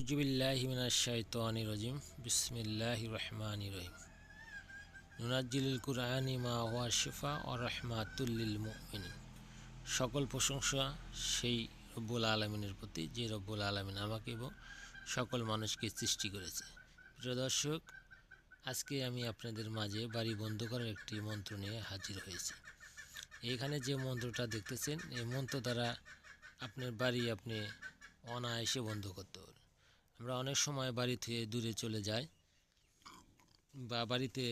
আউযুবিল্লাহি মিনাশ শাইতানির রাজিম বিসমিল্লাহির রহমানির রহিম নুনাজ্জিলুল কুরআনি মা হুয়া শিফা ওয়া রাহমাতুল লিল মুমিনিন। সকল প্রশংসা সেই রব্বুল আলামিনের প্রতি, যে রব্বুল আলামিন আমাকে এবং সকল মানুষকে সৃষ্টি করেছে। প্রিয় দর্শক, আজকে আমি আপনাদের মাঝে বাড়ি বন্ধ করার একটি মন্ত্র নিয়ে হাজির হয়েছি। এখানে যে মন্ত্রটা দেখতেছেন, এই মন্ত্র দ্বারা আপনার বাড়ি আপনি অনায়াসে বন্ধ করতে পারবেন। আমরা অনেক সময় বাড়ি থেকে দূরে চলে যাই বা বাড়িতে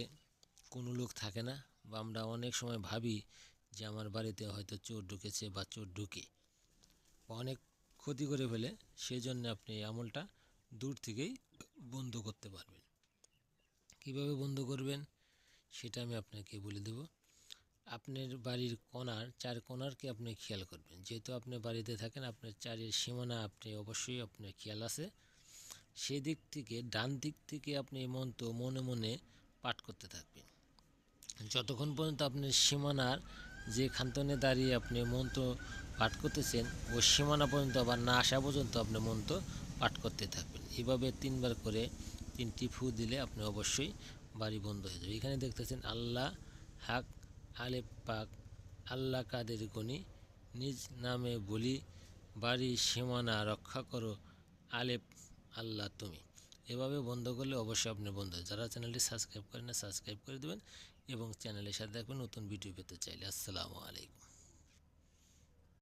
কোনো লোক থাকে না, বা আমরা অনেক সময় ভাবি যে আমার বাড়িতে হয়তো চোর ঢুকেছে বা চোর ঢুকে বা অনেক ক্ষতি করে ফেলে। সেই জন্য আপনি এই আমলটা দূর থেকেই বন্ধ করতে পারবেন। কিভাবে বন্ধ করবেন সেটা আমি আপনাকে বলে দেব। আপনার বাড়ির চার কোণারকে আপনি খেয়াল করবেন। যেহেতু আপনি বাড়িতে থাকেন, আপনার চারের সীমানা আপনি অবশ্যই আপনার খেয়াল আছে। সেদিক থেকে ডান দিক থেকে আপনি এই মন্ত্র মনে মনে পাঠ করতে থাকবেন। যতক্ষণ পর্যন্ত আপনার সীমানার যে খান্তনে দাঁড়িয়ে আপনি মন্ত্র পাঠ করতেছেন, ওই সীমানা পর্যন্ত আবার না আসা পর্যন্ত আপনি মন্ত্র পাঠ করতে থাকবেন। এভাবে 3বার করে 3টি ফু দিলে আপনি অবশ্যই বাড়ি বন্ধ হয়ে যাবে। এখানে দেখতেছেন আল্লাহ হাক আলেপ পাক আল্লাহ কাদের গনি নিজ নামে বলি বাড়ির সীমানা রক্ষা করো আলেপ আল্লাহ তুমি। এভাবে বন্ধ করলে অবশ্যই আপনি বন্ধ হয়। যারা চ্যানেলটি সাবস্ক্রাইব করেন না, সাবস্ক্রাইব করে দেবেন এবং চ্যানেলের সাথে থাকবেন নতুন ভিডিও পেতে চাইলে। আসসালামু আলাইকুম।